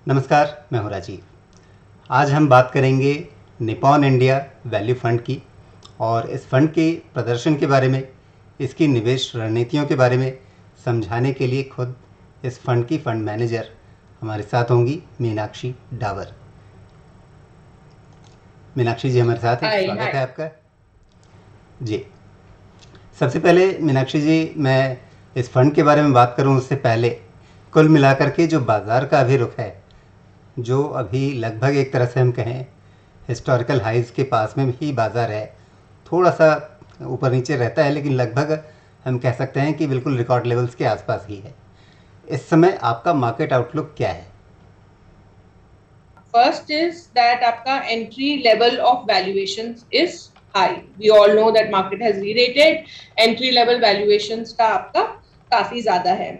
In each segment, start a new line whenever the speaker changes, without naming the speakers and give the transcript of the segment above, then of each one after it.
नमस्कार, मैं हूँ राजीव। आज हम बात करेंगे निपॉन इंडिया वैल्यू फंड की और इस फंड के प्रदर्शन के बारे में, इसकी निवेश रणनीतियों के बारे में समझाने के लिए खुद इस फंड की फंड मैनेजर हमारे साथ होंगी मीनाक्षी डावर। मीनाक्षी जी हमारे साथ हैं, स्वागत है आपका जी। सबसे पहले मीनाक्षी जी, मैं इस फंड के बारे में बात करूं उससे पहले कुल मिलाकर के जो बाज़ार का अभी रुख है, जो अभी लगभग एक तरह से हम कहें हिस्टोरिकल हाइज़ के पास में ही बाज़ार है, थोड़ा सा ऊपर नीचे रहता है लेकिन लगभग हम कह सकते हैं कि बिल्कुल रिकॉर्ड लेवल्स के आसपास ही है। इस समय आपका मार्केट आउटलुक क्या है?
फर्स्ट इज दैट आपका entry level of valuations is high. We all know that market has rerated, entry level valuations का आपका काफी ज्यादा है।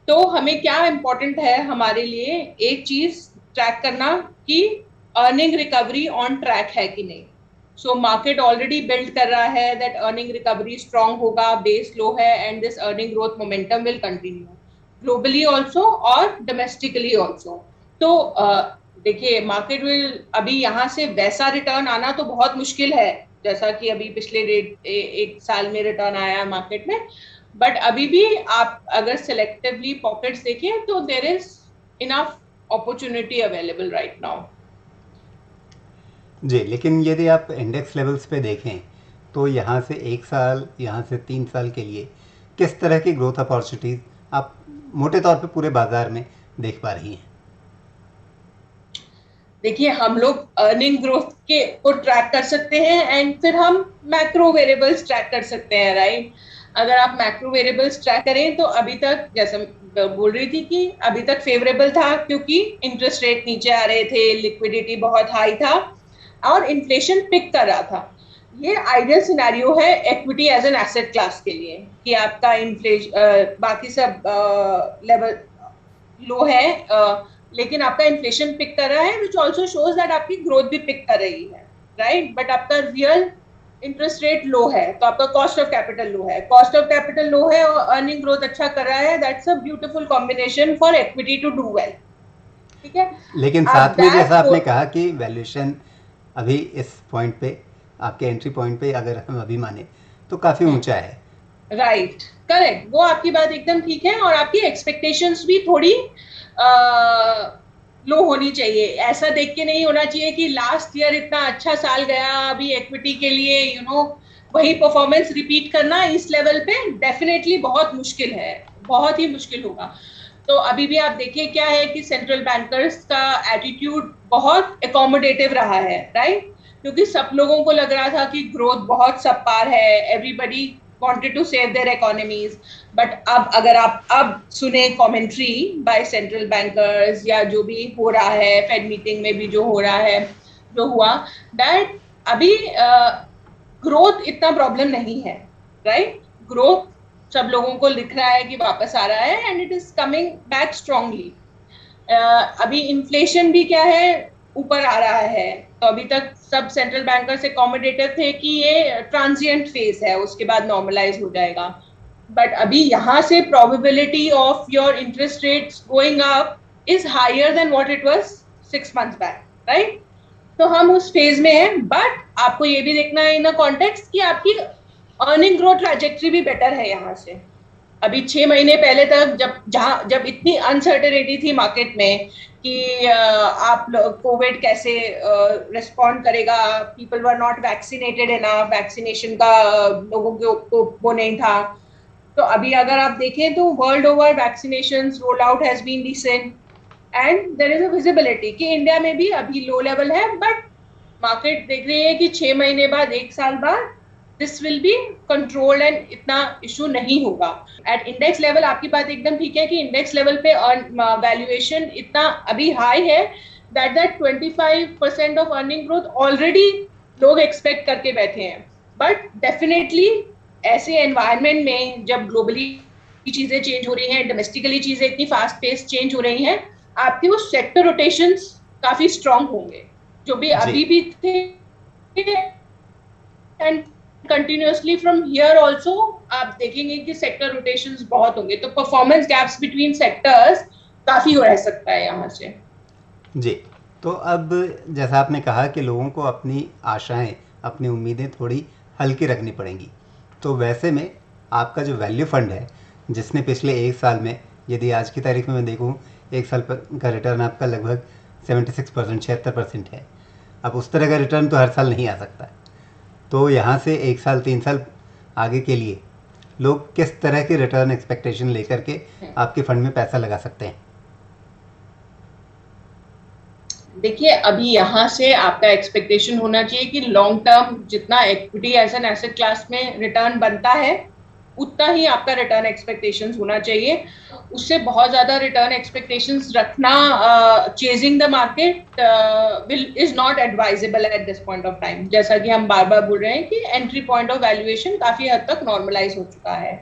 तो हमें क्या इम्पोर्टेंट है हमारे लिए, एक चीज ट्रैक करना कि अर्निंग रिकवरी ऑन ट्रैक है कि नहीं। सो मार्केट ऑलरेडी बिल्ड कर रहा है दैट अर्निंग रिकवरी स्ट्रांग होगा, बेस लो है and this earning growth momentum will continue globally also और डोमेस्टिकली ऑल्सो। तो देखिए, मार्केट विल अभी यहाँ से वैसा रिटर्न आना तो बहुत मुश्किल है जैसा कि अभी पिछले एक साल में रिटर्न आया मार्केट में। बट अभी भी आप अगर सिलेक्टिवली पॉकेट्स देखें तो there is enough opportunity available right now
जी। लेकिन यदि आप इंडेक्स लेवल्स पे देखें तो यहाँ से एक साल, यहाँ से 3 साल के लिए किस तरह की ग्रोथ अपॉर्चुनिटीज आप मोटे तौर पे पूरे बाजार में देख पा रही हैं?
देखिए, हम लोग अर्निंग ग्रोथ के को ट्रैक कर सकते हैं एंड फिर हम मैक्रो वेरिएबल्स ट्रैक कर सकते हैं, राइट। अगर आप मैक्रो वेरिएबल्स ट्रैक करें तो अभी तक, जैसे बोल रही थी कि अभी तक फेवरेबल था क्योंकि इंटरेस्ट रेट नीचे आ रहे थे, लिक्विडिटी बहुत हाई था और इन्फ्लेशन पिक कर रहा था। ये आइडियल सिनेरियो है equity as an asset class के लिए कि आपका इन्फ्लेशन बाकी सब लेवल लो है, लेकिन आपका इन्फ्लेशन पिक कर रहा है, विच ऑल्सो शोज दैट आपकी ग्रोथ भी पिक कर रही है, राइट। बट आपका रियल इंटरेस्ट रेट लो है तो आपका कॉस्ट ऑफ कैपिटल लो है, कॉस्ट ऑफ कैपिटल लो है और अर्निंग ग्रोथ अच्छा कर रहा है। That's a beautiful combination for equity to do well, ठीक है।
लेकिन साथ में जैसा आपने कहा कि वैल्यूएशन अभी इस पॉइंट पे, आपके एंट्री पॉइंट पे अगर हम अभी माने तो काफ़ी ऊंचा है,
राइट, करेक्ट। वो आपकी बात एकदम ठीक है और आपकी एक्सपेक्टेशंस भी थोड़ी लो होनी चाहिए। ऐसा देख के नहीं होना चाहिए कि लास्ट ईयर इतना अच्छा साल गया, अभी इक्विटी के लिए वही परफॉर्मेंस रिपीट करना इस लेवल पे डेफिनेटली बहुत मुश्किल है, बहुत ही मुश्किल होगा। तो अभी भी आप देखिए क्या है कि सेंट्रल बैंकर्स का एटीट्यूड बहुत अकोमोडेटिव रहा है, राइट। क्योंकि सब लोगों को लग रहा था कि ग्रोथ बहुत सबपार है, everybody wanted to save their economies, but अब अगर आप अब सुने कमेंट्री बाय सेंट्रल बैंकर्स या जो भी हो रहा है फेड मीटिंग में भी जो हो रहा है, जो हुआ, दैट अभी ग्रोथ इतना प्रॉब्लम नहीं है, राइट। ग्रोथ सब लोगों को लिख रहा है कि वापस आ रहा है and it is coming back strongly. अभी इन्फ्लेशन भी क्या है, ऊपर आ रहा है। तो अभी तक सब सेंट्रल बैंकर से अकोमोडेटिव थे कि ये ट्रांजिएंट फेज है, उसके बाद नॉर्मलाइज हो जाएगा। बट अभी यहाँ से probability of your interest rates going up is higher than what it was 6 months back, right. तो हम उस फेज में हैं, बट आपको ये भी देखना है इन अ कॉन्टेक्स्ट कि आपकी अर्निंग ग्रोथ ट्रैजेक्टरी भी बेटर है यहाँ से। अभी 6 महीने पहले तक जब इतनी अनसर्टेनिटी थी मार्केट में कि आप कोविड कैसे रिस्पॉन्ड करेगा, people were not vaccinated enough, vaccination का लोगों को वो नहीं था। तो अभी अगर आप देखें तो world over vaccinations roll out has been decent and there is a visibility कि इंडिया में भी अभी लो लेवल है, बट मार्केट देख रही है कि 6 महीने बाद, 1 साल बाद this will be controlled and इतना इशू नहीं होगा। एट इंडेक्स लेवल आपकी बात एकदम ठीक है कि इंडेक्स लेवल पे वैल्यूएशन इतना अभी हाई है that 25% of earning growth already लोग एक्सपेक्ट करके बैठे हैं। बट डेफिनेटली ऐसे एनवायरनमेंट में जब ग्लोबली चीजें चेंज हो रही हैं, डोमेस्टिकली चीजें इतनी फास्ट पेस चेंज हो रही हैं, आपके वो सेक्टर रोटेशंस काफी स्ट्रांग होंगे जो भी अभी भी थे and continuously from here also आप देखेंगे कि सेक्टर रोटेशंस बहुत होंगे। तो परफॉर्मेंस गैप्स बिटवीन सेक्टर्स काफी रह सकता है यहाँ से।
जी। तो अब जैसा आपने कहा कि लोगों को अपनी आशाएं, अपनी उम्मीदें थोड़ी हल्की रखनी पड़ेंगी, तो वैसे में आपका जो वैल्यू फंड है, जिसने पिछले एक साल में, यदि आज की तारीख में मैं देखूं, एक साल का रिटर्न आपका लगभग 76%, 76% है। अब उस तरह का रिटर्न तो हर साल नहीं आ सकता। तो यहाँ से एक साल 3 साल आगे के लिए लोग किस तरह की रिटर्न एक्सपेक्टेशन लेकर के आपके फंड में पैसा लगा सकते हैं?
देखिए, अभी यहाँ से आपका एक्सपेक्टेशन होना चाहिए कि लॉन्ग टर्म जितना equity as an asset class में रिटर्न बनता है, उतना ही आपका रिटर्न एक्सपेक्टेशंस होना चाहिए। उससे बहुत ज्यादा रिटर्न एक्सपेक्टेशंस रखना, chasing the market will is not advisable at this point of time. जैसा कि हम बार बार बोल रहे हैं कि एंट्री पॉइंट ऑफ वैल्यूएशन काफी हद तक नॉर्मलाइज हो चुका है।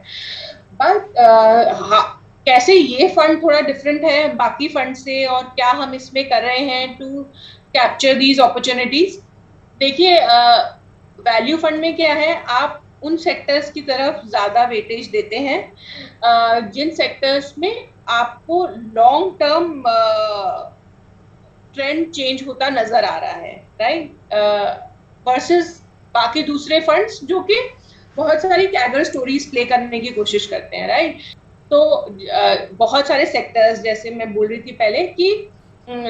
बट कैसे ये फंड थोड़ा डिफरेंट है बाकी फंड से, और क्या हम इसमें कर रहे हैं टू कैप्चर दीज अपॉर्चुनिटीज। देखिए, वैल्यू फंड में क्या है, आप उन सेक्टर्स की तरफ ज्यादा वेटेज देते हैं जिन सेक्टर्स में आपको लॉन्ग टर्म ट्रेंड चेंज होता नजर आ रहा है, राइट, वर्सेस बाकी दूसरे फंड्स जो कि बहुत सारी कैगर स्टोरीज प्ले करने की कोशिश करते हैं, राइट। तो बहुत सारे सेक्टर्स, जैसे मैं बोल रही थी पहले कि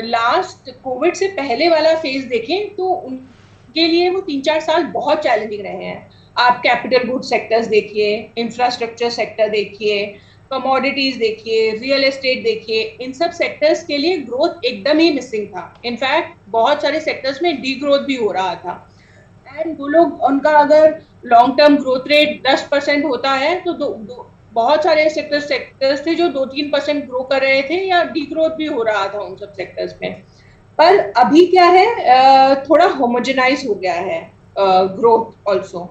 लास्ट कोविड से पहले वाला फेज देखें तो उनके लिए वो 3-4 साल बहुत चैलेंजिंग रहे हैं। आप कैपिटल गुड सेक्टर्स देखिए, इंफ्रास्ट्रक्चर सेक्टर देखिए, कमोडिटीज देखिए, रियल एस्टेट देखिए, इन सब सेक्टर्स के लिए ग्रोथ एकदम ही मिसिंग था। इनफैक्ट बहुत सारे सेक्टर्स में डी ग्रोथ भी हो रहा था। एंड वो लोग, उनका अगर लॉन्ग टर्म ग्रोथ रेट 10% होता है तो बहुत सारे सेक्टर्स थे जो 2-3% ग्रो कर रहे थे, या डी ग्रोथ भी हो रहा था उन सब सेक्टर्स में। पर अभी क्या है, थोड़ा होमोजेनाइज हो गया है ग्रोथ ऑल्सो।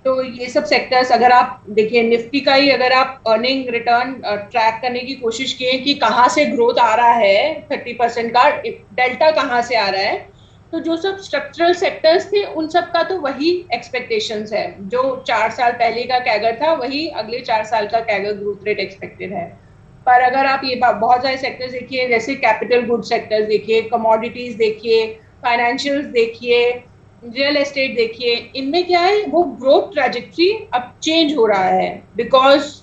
तो ये सब सेक्टर्स, अगर आप देखिए निफ्टी का ही, अगर आप अर्निंग रिटर्न ट्रैक करने की कोशिश किए कि कहाँ से ग्रोथ आ रहा है, 30% का डेल्टा कहाँ से आ रहा है, तो जो सब स्ट्रक्चरल सेक्टर्स थे उन सब का तो वही एक्सपेक्टेशंस है। जो 4 साल पहले का कैगर था, वही अगले 4 साल का कैगर ग्रोथ रेट एक्सपेक्टेड है। पर अगर आप ये बहुत सारे सेक्टर्स देखिए, जैसे कैपिटल गुड सेक्टर्स देखिए, कमोडिटीज देखिए, फाइनेंशियल्स देखिए, रियल एस्टेट देखिए, इनमें क्या है, वो ग्रोथ ट्रैजेक्टरी अब चेंज हो रहा है because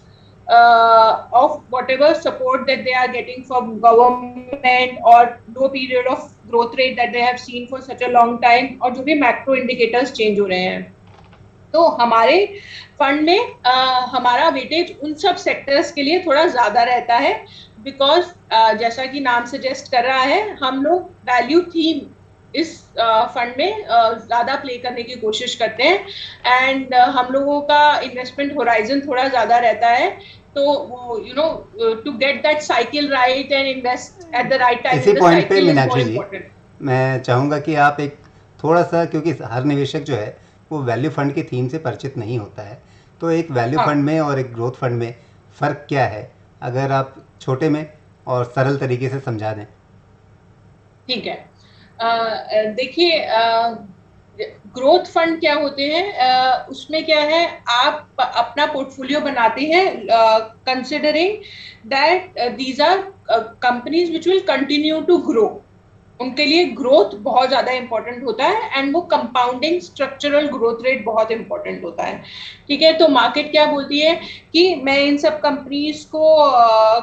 of whatever support that they are getting from government, or low period of growth rate that they have seen for such a long time, और जो भी मैक्रो इंडिकेटर्स चेंज हो रहे हैं। तो हमारे फंड में हमारा वेटेज उन सब सेक्टर्स के लिए थोड़ा ज्यादा रहता है, बिकॉज जैसा कि नाम सजेस्ट कर रहा है, हम लोग वैल्यू थीम इस फंड में ज्यादा प्ले करने की कोशिश करते हैं। एंड हम लोगों का इन्वेस्टमेंट होराइजन थोड़ा ज्यादा रहता है, तो वो to get that cycle right and invest at the right time
इसी
इन द
पॉइंट पे
cycle is more
Meenakshi ji,
important.
मैं चाहूँगा कि आप एक थोड़ा सा, क्योंकि हर निवेशक जो है वो वैल्यू फंड की थीम से परिचित नहीं होता है, तो एक वैल्यू फंड में और एक ग्रोथ फंड में फ़र्क क्या है, अगर आप छोटे में और सरल तरीके से समझा दें।
ठीक है, देखिए, ग्रोथ फंड क्या होते हैं, उसमें क्या है, आप अपना पोर्टफोलियो बनाते हैं considering that these are companies which will continue to grow. उनके लिए ग्रोथ बहुत ज्यादा इंपॉर्टेंट होता है, एंड वो कंपाउंडिंग स्ट्रक्चरल ग्रोथ रेट बहुत इंपॉर्टेंट होता है। ठीक है, तो मार्केट क्या बोलती है कि मैं इन सब कंपनीज को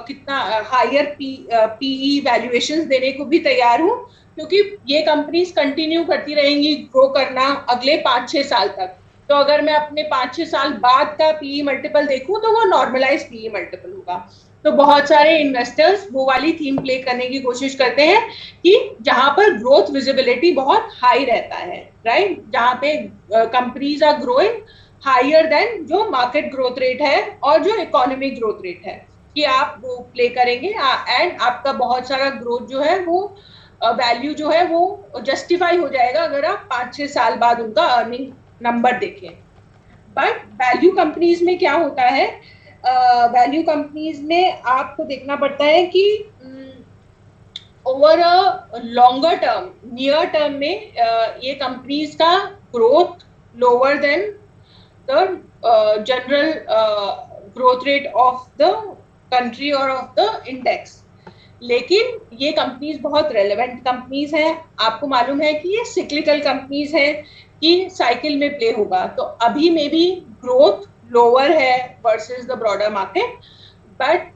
कितना हायर पीई वैल्यूएशंस देने को भी तैयार हूँ, क्योंकि ये कंपनीज कंटिन्यू करती रहेंगी ग्रो करना अगले 5-6 साल तक। तो अगर मैं अपने 5-6 साल बाद का पीई मल्टीपल देखूं तो वो नॉर्मलाइज पीई मल्टीपल होगा। तो बहुत सारे इन्वेस्टर्स वो वाली थीम प्ले करने की कोशिश करते हैं कि जहां पर ग्रोथ विजिबिलिटी बहुत हाई रहता है, राइट, जहां पे companies are growing higher than जो मार्केट ग्रोथ रेट है और जो इकोनॉमिक ग्रोथ रेट है, कि आप वो प्ले करेंगे एंड आपका बहुत सारा ग्रोथ जो है वो वैल्यू जो है वो जस्टिफाई हो जाएगा अगर आप 5-6 साल बाद उनका अर्निंग नंबर देखें। बट वैल्यू कंपनीज में क्या होता है, वैल्यू कंपनीज में आपको देखना पड़ता है कि over a longer term, near term में ये कंपनीज का growth lower than the general growth rate of the country और ऑफ द इंडेक्स। लेकिन ये कंपनीज बहुत रेलेवेंट कंपनीज हैं। आपको मालूम है कि ये सिक्लिकल कंपनीज हैं कि साइकिल में प्ले होगा, तो अभी में भी ग्रोथ लोअर है versus the broader market, but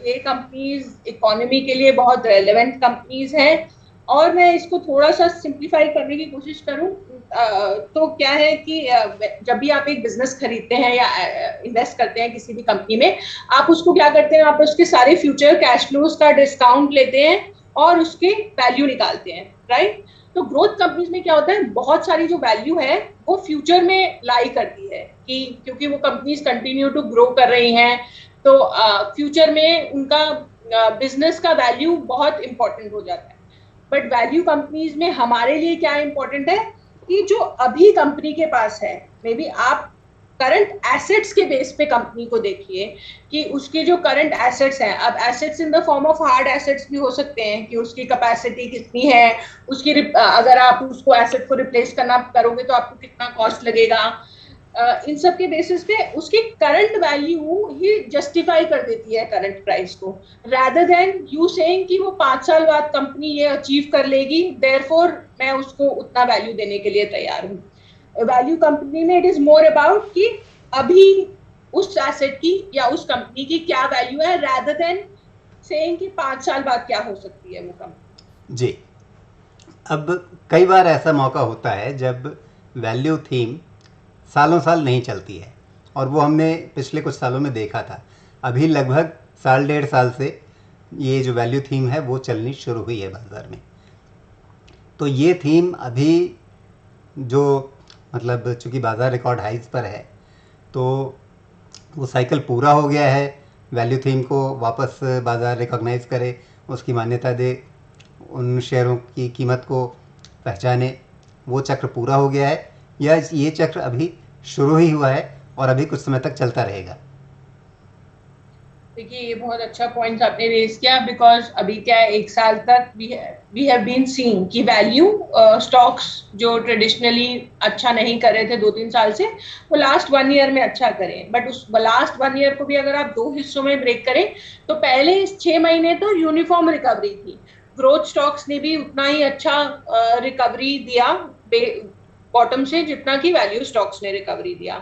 ये कंपनीज इकोनॉमी के लिए बहुत रेलेवेंट कंपनीज हैं। और मैं इसको थोड़ा सा सिंप्लीफाई करने की कोशिश करूं तो क्या है कि जब भी आप एक बिजनेस खरीदते हैं या इन्वेस्ट करते हैं किसी भी कंपनी में, आप उसको क्या करते हैं, आप उसके सारे फ्यूचर कैश फ्लोज का डिस्काउंट लेते हैं और उसके वैल्यू निकालते हैं, राइट। तो ग्रोथ कंपनीज में क्या होता है, बहुत सारी जो वैल्यू है वो फ्यूचर में लाई करती है कि क्योंकि वो कंपनीज कंटिन्यू टू ग्रो कर रही हैं, तो फ्यूचर में उनका बिजनेस का वैल्यू बहुत इंपॉर्टेंट हो जाता है। बट वैल्यू कंपनीज में हमारे लिए क्या इंपॉर्टेंट है कि जो अभी कंपनी के पास है, मे बी आप करंट एसेट्स के बेस पे कंपनी को देखिए कि उसके जो करंट एसेट्स हैं, अब assets in the form of hard assets भी हो सकते हैं कि उसकी कैपेसिटी कितनी है, उसकी अगर आप उसको एसेट को रिप्लेस करना करोगे तो आपको कितना कॉस्ट लगेगा, इन सब के बेसिस पे उसकी करंट वैल्यू ही जस्टिफाई कर देती है करंट प्राइस को, रादर देन यू सेइंग कि वो 5 साल बाद कंपनी ये अचीव कर लेगी, देयरफॉर मैं उसको उतना वैल्यू देने के लिए तैयार हूँ। वैल्यू कंपनी में इट इज मोर अबाउट कि अभी उस एसेट की या उस कंपनी की क्या वैल्यू है, रादर देन सेइंग कि 5 साल बाद क्या हो सकती है वो कंपनी।
जी, अब कई बार ऐसा मौका होता है जब वैल्यू थीम सालों साल नहीं चलती है, और वो हमने पिछले कुछ सालों में देखा था। अभी लगभग साल डेढ़ साल से ये जो वैल्यू थीम है वो चलनी शुरू हुई है बाज़ार में। तो ये थीम अभी जो मतलब चूँकि बाज़ार रिकॉर्ड हाइज पर है, तो वो साइकिल पूरा हो गया है, वैल्यू थीम को वापस बाज़ार रिकॉग्नाइज करे, उसकी मान्यता दे, उन शेयरों की कीमत को पहचाने, वो चक्र पूरा हो गया है, या ये चक्र अभी शुरू ही हुआ है और अभी कुछ समय तक चलता रहेगा?
देखिए ये बहुत अच्छा पॉइंट आपने रेज किया, बिकॉज अभी क्या है, एक साल तक वी हैव बीन सीइंग कि वैल्यू स्टॉक्स जो ट्रेडिशनली अच्छा नहीं कर रहे थे 2-3 साल से, वो लास्ट 1 ईयर में अच्छा करें। बट उस लास्ट 1 ईयर को भी अगर आप 2 हिस्सों में ब्रेक करें तो पहले 6 महीने तो यूनिफॉर्म रिकवरी थी, ग्रोथ स्टॉक्स ने भी उतना ही अच्छा रिकवरी दिया बॉटम से जितना कि वैल्यू स्टॉक्स ने रिकवरी दिया।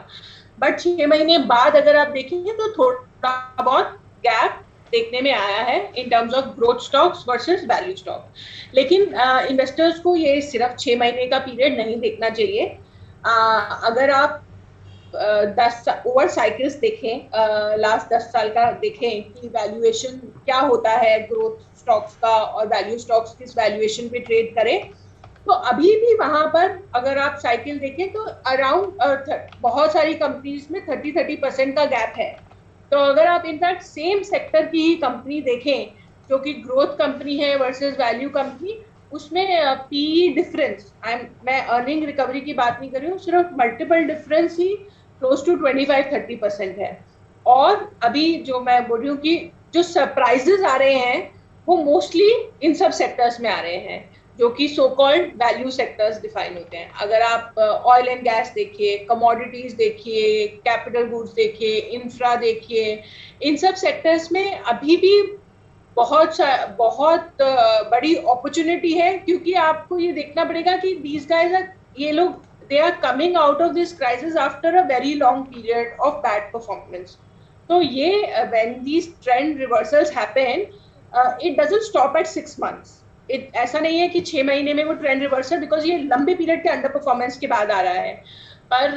बट 6 महीने बाद अगर आप देखेंगे तो थोड़ा बहुत गैप देखने में आया है in terms of growth stocks versus value stock. लेकिन इन्वेस्टर्स को ये सिर्फ 6 महीने का पीरियड नहीं देखना चाहिए। अगर आप 10 ओवर साइकिल्स देखें, लास्ट 10 साल का देखें कि वैल्यूएशन क्या होता है ग्रोथ स्टॉक्स का और वैल्यू स्टॉक्स किस वैल्यूएशन पे ट्रेड करें, तो अभी भी वहां पर अगर आप साइकिल देखें तो अराउंड बहुत सारी कंपनीज में 30% का गैप है। तो अगर आप इनफैक्ट सेम सेक्टर की ही कंपनी देखें जो कि ग्रोथ कंपनी है वर्सेस वैल्यू कंपनी, उसमें पी डिफरेंस, मैं अर्निंग रिकवरी की बात नहीं कर रही हूँ, सिर्फ मल्टीपल डिफरेंस ही क्लोज टू 25-30% है। और अभी जो मैं बोल रही हूँ कि जो सरप्राइजेस आ रहे हैं वो मोस्टली इन सब सेक्टर्स में आ रहे हैं जो कि so called value sectors define होते हैं। अगर आप ऑयल एंड गैस देखिए, कमोडिटीज देखिए, कैपिटल गुड्स देखिए, इंफ्रा देखिए, इन सब सेक्टर्स में अभी भी बहुत बड़ी अपॉर्चुनिटी है, क्योंकि आपको ये देखना पड़ेगा कि दीज गाइज आर, ये लोग they are coming out of this crisis after a very long period of bad performance. तो ये when these trend reversals happen, it doesn't stop at 6 months. ऐसा नहीं है कि 6 महीने में वो ट्रेंड रिवर्सल, बिकॉज ये लंबे पीरियड के अंडर परफॉर्मेंस के बाद आ रहा है। पर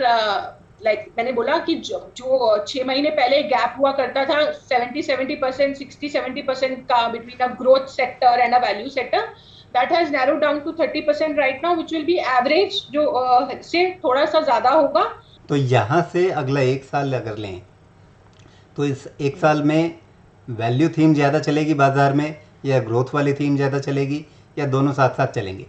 लाइक मैंने बोला कि जो 6 महीने पहले गैप हुआ करता था 70% 60-70% का between a growth sector and a value sector, that has narrowed down to 30% right now, which will be average जो से थोड़ा सा ज्यादा होगा।
तो यहाँ से अगला 1 साल अगर लें तो इस 1 साल में वैल्यू थीम ज़्यादा चलेगी बाज़ार में, या ग्रोथ वाली थीम ज़्यादा चलेगी, या दोनों साथ साथ चलेंगे?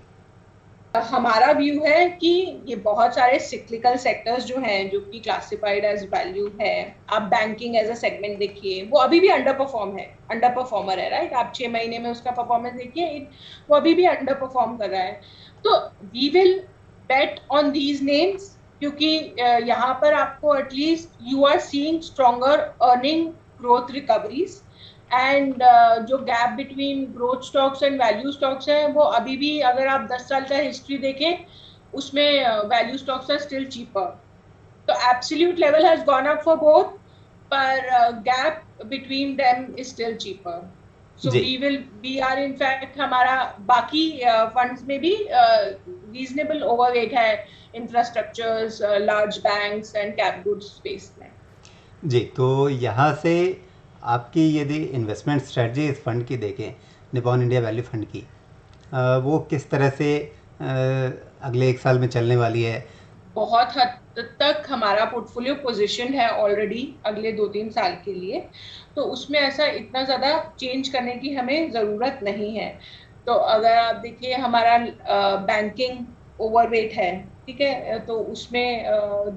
हमारा व्यू है कि ये बहुत सारे सिक्लिकल सेक्टर्स जो हैं जो कि क्लासिफाइड एज वैल्यू है, आप बैंकिंग एज अ सेगमेंट देखिए, वो अभी भी अंडर परफॉर्मर है, राइट। आप 6 महीने में उसका परफॉर्मेंस देखिए, वो अभी भी अंडर परफॉर्म कर रहा है। तो we will bet on these names, क्योंकि यहाँ पर आपको at least you are seeing stronger earning growth recoveries, and जो gap between growth stocks and value stocks है वो अभी भी, अगर आप 10 साल का हिस्ट्री देखें, उसमें value stocks are still cheaper. तो absolute level has gone up for both, पर gap between them is still cheaper. So we are in fact, हमारा बाकी फंड्स में भी रीजनेबल ओवरवेट है infrastructures, large banks and cap goods space में.
जी, तो यहाँ से आपकी यदि इन्वेस्टमेंट स्ट्रेटजी इस फंड की देखें, निपॉन इंडिया वैल्यू फंड की, वो किस तरह से अगले 1 साल में चलने वाली है?
बहुत हद तक हमारा पोर्टफोलियो पोजीशन है ऑलरेडी अगले 2-3 साल के लिए, तो उसमें ऐसा इतना ज़्यादा चेंज करने की हमें ज़रूरत नहीं है. तो अगर आप देखिए, हमारा बैंकिंग ओवरवेट है, ठीक है, तो उसमें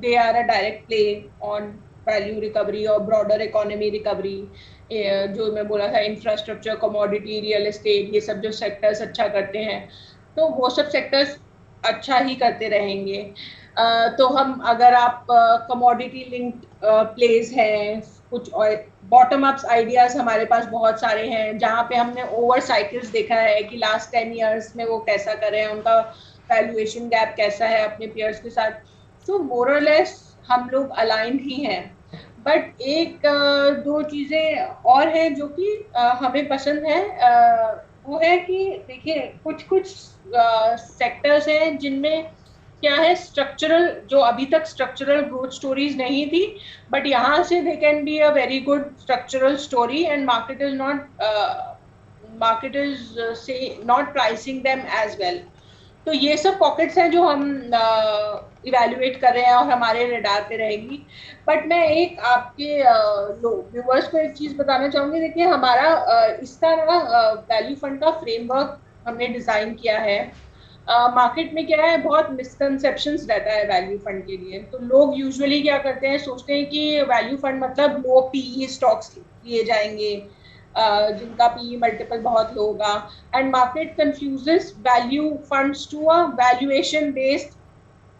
they are a direct play on value recovery और ब्रॉडर इकोनॉमी रिकवरी. जो मैं बोला था, इंफ्रास्ट्रक्चर, कमोडिटी, रियल एस्टेट, ये सब जो सेक्टर्स अच्छा करते हैं, तो वो सब सेक्टर्स अच्छा ही करते रहेंगे. तो हम, अगर आप कमोडिटी लिंक्ड प्लेस हैं, कुछ बॉटम अप्स आइडियाज हमारे पास बहुत सारे हैं, जहाँ पे हमने ओवर साइकिल्स देखा है कि लास्ट 10 इयर्स में वो कैसा कर रहे हैं, उनका वैल्यूएशन गैप कैसा है अपने पेयर्स के साथ. तो मोर और लेस हम लोग अलाइंड ही हैं. बट एक दो चीज़ें और हैं जो कि हमें पसंद है. वो है कि देखिए, कुछ सेक्टर्स हैं जिनमें क्या है, स्ट्रक्चरल, जो अभी तक स्ट्रक्चरल ग्रोथ स्टोरीज नहीं थी, बट यहाँ से they can be a very good structural story, and market is से not pricing them as well. तो ये सब पॉकेट्स हैं जो हम इवेल्युएट कर रहे हैं और हमारे रेडार पे रहेंगी. बट मैं एक आपके व्यूअर्स को एक चीज़ बताना चाहूँगी. देखिए, हमारा इसका ना वैल्यू फंड का फ्रेमवर्क हमने डिज़ाइन किया है. मार्केट में क्या है, बहुत मिसकंसेप्शंस रहता है वैल्यू फंड के लिए. तो लोग यूजुअली क्या करते हैं, सोचते हैं कि वैल्यू फंड मतलब लो पीई स्टॉक्स लिए जाएंगे, जिनका पीई मल्टीपल बहुत लो होगा. And market confuses value funds to a valuation based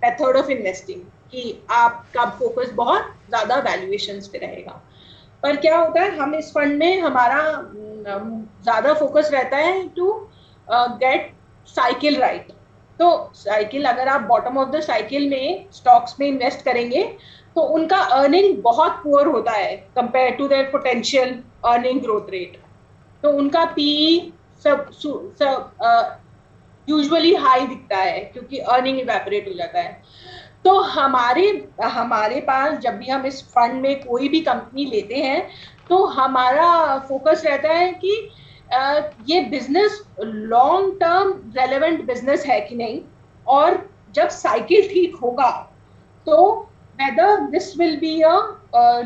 method of investing, कि आपका फोकस बहुत ज़्यादा वैल्यूएशंस पे रहेगा. पर क्या होता है, हम इस फंड में, हमारा ज़्यादा फोकस रहता है टू गेट साइकिल राइट. तो साइकिल, अगर आप बॉटम ऑफ द साइकिल में स्टॉक्स में इन्वेस्ट करेंगे, तो उनका अर्निंग बहुत पुअर होता है compare to their potential earning growth rate. तो उनका पीई सब यूजुअली हाई दिखता है, क्योंकि अर्निंग इवेपोरेट हो जाता है. तो हमारे पास जब भी हम इस फंड में कोई भी कंपनी लेते हैं, तो हमारा फोकस रहता है कि ये business long term relevant business है कि नहीं, और जब साइकिल ठीक होगा तो whether this will be a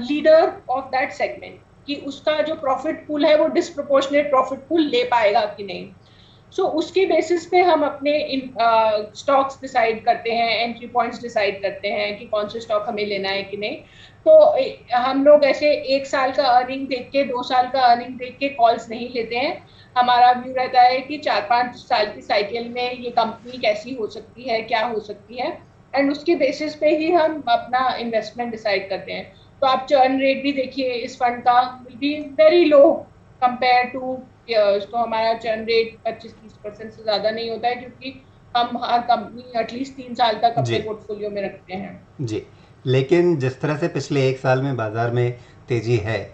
leader of that segment, कि उसका जो प्रॉफिट पूल है वो डिस्प्रोपोर्शनेट प्रॉफिट पूल ले पाएगा कि नहीं. सो उसके बेसिस पे हम अपने स्टॉक्स डिसाइड करते हैं, एंट्री पॉइंट्स डिसाइड करते हैं कि कौन से स्टॉक हमें लेना है कि नहीं. तो हम लोग ऐसे 1 साल का अर्निंग देख के, 2 साल का अर्निंग देख के कॉल्स नहीं लेते हैं. हमारा व्यू रहता है कि 4-5 साल की साइकिल में ये कंपनी कैसी हो सकती है, क्या हो सकती है, एंड उसके बेसिस पे ही हम अपना इन्वेस्टमेंट डिसाइड करते हैं. तो आप चर्न रेट भी देखिए इस फंड का, will be very low compare two years. तो हमारा चर्न रेट 25-30% से ज़्यादा नहीं होता है, क्योंकि हम हर कंपनी एटलीस्ट 3 साल तक अपने पोर्टफोलियो में रखते हैं.
जी, लेकिन जिस तरह से पिछले 1 साल में बाज़ार में तेज़ी है,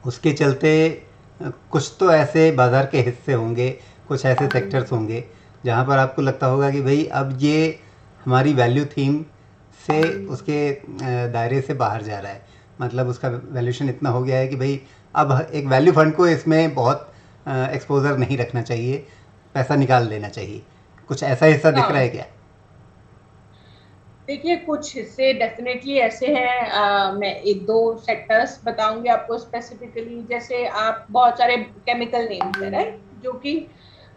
उसके चलते कुछ तो ऐसे बाज़ार के हिस्से होंगे, कुछ ऐसे सेक्टर्स होंगे जहाँ पर आपको लगता होगा कि भाई अब ये हमारी वैल्यू थीम से, उसके दायरे से बाहर जा रहा है. मतलब उसका वैल्यूएशन इतना हो गया है कि भाई अब एक वैल्यू फंड को इसमें बहुत एक्सपोजर नहीं रखना चाहिए, पैसा निकाल देना चाहिए. कुछ ऐसा हिस्सा दिख रहा है क्या?
देखिए, कुछ हिस्से डेफिनेटली ऐसे हैं. मैं 1-2 सेक्टर्स बताऊंगी आपको स्पेसिफिकली. जैसे आप, बहुत सारे केमिकल नेम्स हैं, राइट, जो कि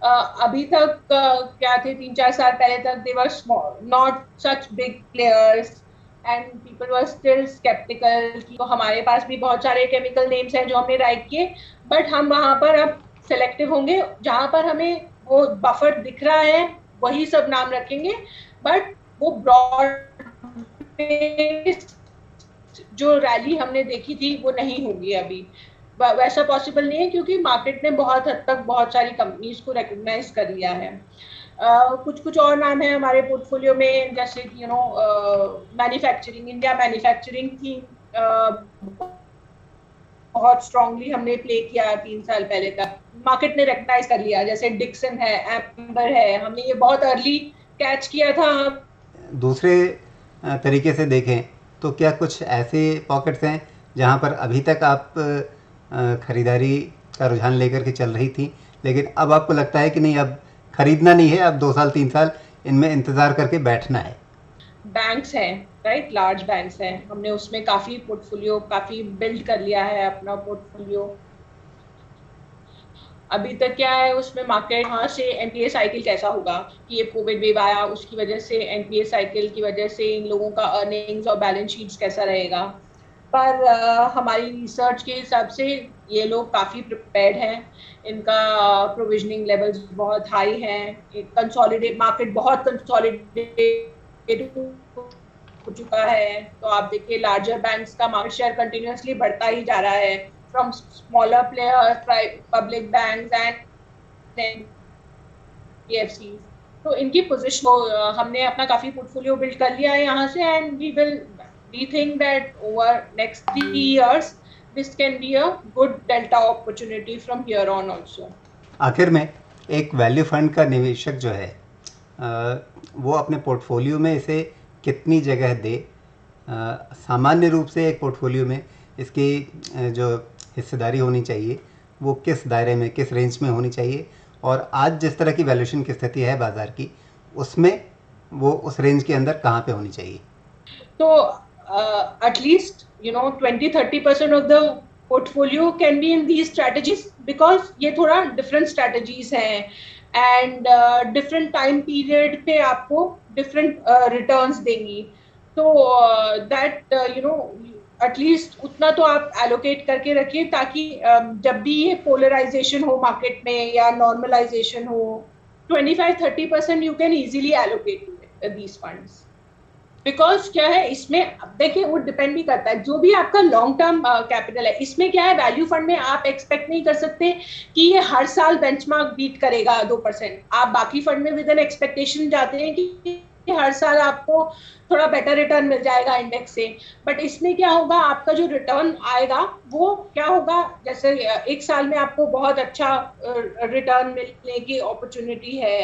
अभी तक क्या थे, 3-4 साल पहले तक they were not such big players and people were still sceptical. तो हमारे पास भी बहुत सारे केमिकल नेम्स हैं जो हमने राइट किए, बट हम वहाँ पर अब सेलेक्टिव होंगे. जहाँ पर हमें वो बफर दिख रहा है वही सब नाम रखेंगे, बट वो ब्रॉड जो रैली हमने देखी थी वो नहीं होगी अभी. वैसा पॉसिबल नहीं है, क्योंकि मार्केट ने बहुत हद तक बहुत सारी कंपनीज को रिकॉग्नाइज कर लिया है। कुछ कुछ और नाम है हमारे पोर्टफोलियो में, जैसे कि मैन्युफैक्चरिंग, इंडिया मैन्युफैक्चरिंग की बहुत स्ट्रांगली हमने प्ले किया 3 साल पहले तक, मार्केट ने रिकॉग्नाइज कर लिया। जैसे डिक्सन है, एम्बर है, हमने ये बहुत अर्ली कैच किया था।
दूसरे तरीके से देखें तो क्या कुछ ऐसे पॉकेट्स हैं जहां पर अभी तक आप खरीदारी का रुझान लेकर के चल रही थी, लेकिन अब आपको लगता है कि नहीं, अब खरीदना नहीं है, अब 2 साल 3 साल इनमें इंतज़ार करके बैठना है?
बैंक्स हैं, राइट, लार्ज बैंक्स हैं, हमने उसमें काफी पोर्टफोलियो, काफी बिल्ड कर लिया है अपना पोर्टफोलियो। अभी तक क्या है उसमें मार्केट, वहाँ से एनपीए साइकिल कैसा होगा, कि ये कोविड वेव आया, उसकी वजह से एनपीए साइकिल की वजह से इन लोगों का अर्निंग्स और बैलेंस शीट्स कैसा रहेगा। पर हमारी रिसर्च के हिसाब से ये लोग काफ़ी प्रिपेयर्ड हैं, इनका प्रोविजनिंग लेवल्स बहुत हाई हैं, कंसोलिडेट मार्केट बहुत कंसोलिडेट हो चुका है। तो आप देखिए लार्जर बैंक्स का मार्केट शेयर कंटिन्यूअसली बढ़ता ही जा रहा है, from smaller players, public banks and NBFC. तो इनकी पोजीशन को हमने अपना काफी पोर्टफोलियो बिल्ड कर लिया है यहाँ से, and we think that over next 3 years this can be a good delta opportunity from here on also.
आखिर में एक वैल्यू फंड का निवेशक जो है वो अपने पोर्टफोलियो में इसे कितनी जगह दे? सामान्य रूप से एक पोर्टफोलियो में इसकी जो हिस्सेदारी होनी चाहिए वो किस दायरे में, किस रेंज में होनी चाहिए, और आज जिस तरह की वैल्यूएशन की स्थिति है बाज़ार की, उसमें वो उस रेंज के अंदर कहाँ पे होनी चाहिए?
तो at least 20-30% of the portfolio can be in these strategies, because ये थोड़ा different strategies हैं and different time period पे आपको different returns देंगी। तो that at least उतना तो आप allocate करके रखिए, ताकि जब भी ये polarization हो मार्केट में या normalization हो, 25-30% you can easily allocate to these funds। Because क्या है इसमें, देखिए वो डिपेंड भी करता है, जो भी आपका लॉन्ग टर्म कैपिटल है, इसमें क्या है वैल्यू फंड में आप एक्सपेक्ट नहीं कर सकते कि ये हर साल बेंचमार्क बीट करेगा 2%। आप बाकी फंड में विद एन एक्सपेक्टेशन जाते हैं कि हर साल आपको थोड़ा बेटर रिटर्न मिल जाएगा इंडेक्स से, बट इसमें क्या होगा, आपका जो रिटर्न आएगा वो क्या होगा, जैसे एक साल में आपको बहुत अच्छा रिटर्न मिलने की अपॉर्चुनिटी है,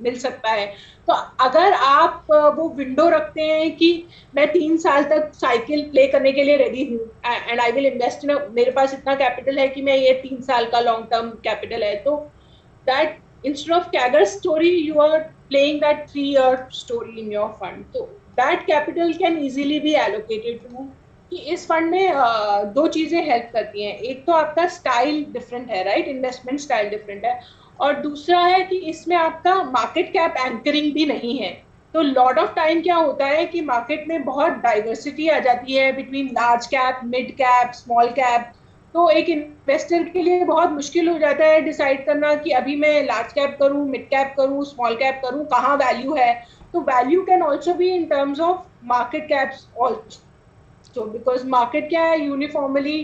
मिल सकता है। तो अगर आप वो विंडो रखते हैं कि मैं 3 साल तक साइकिल प्ले करने के लिए रेडी हूँ and I will invest in, मेरे पास इतना कैपिटल है कि मैं ये 3 साल का लॉन्ग टर्म कैपिटल है, तो that instead of CAGR story, you are playing that 3-year story in your fund. So that capital can easily be allocated to, कि इस फंड में दो चीजें हेल्प करती हैं, एक तो आपका स्टाइल डिफरेंट है, राइट, इन्वेस्टमेंट स्टाइल डिफरेंट है, और दूसरा है कि इसमें आपका मार्केट कैप एंकरिंग भी नहीं है। तो लॉट ऑफ टाइम क्या होता है कि मार्केट में बहुत डाइवर्सिटी आ जाती है between large cap, mid cap, small cap. तो एक इन्वेस्टर के लिए बहुत मुश्किल हो जाता है डिसाइड करना कि अभी मैं लार्ज कैप करूं, मिड कैप करूं, स्मॉल कैप करूं, कहाँ वैल्यू है। तो value can also be in terms of market caps also, because market क्या है यूनिफॉर्मली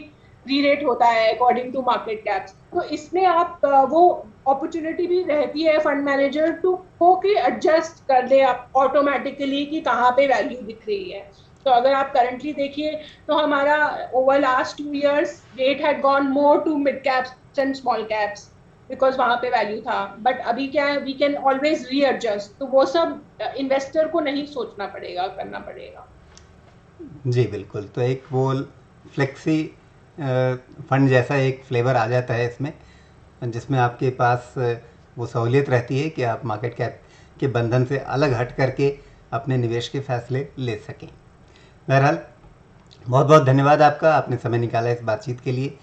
री-रेट होता है अकॉर्डिंग टू मार्केट कैप्स। तो इसमें आप वो अपॉर्चुनिटी भी रहती है फंड मैनेजर टू होके एडजस्ट कर दे आप ऑटोमेटिकली कि कहाँ पे वैल्यू दिख रही है। तो अगर आप करंटली देखिए तो हमारा over last 2 years rate had gone more to mid caps and small caps, because वहाँ पे वैल्यू था। बट अभी क्या है, वी कैन ऑलवेज रीएडजस्ट, तो वो सब इन्वेस्टर को नहीं सोचना पड़ेगा, करना पड़ेगा।
जी बिल्कुल, तो एक वो फ्लेक्सी फंड जैसा एक फ्लेवर आ जाता है इसमें, जिसमें आपके पास वो सहूलियत रहती है कि आप मार्केट कैप के बंधन से अलग हट करके अपने निवेश के फैसले ले सकें। बहरहाल बहुत बहुत धन्यवाद आपका, आपने समय निकाला इस बातचीत के लिए।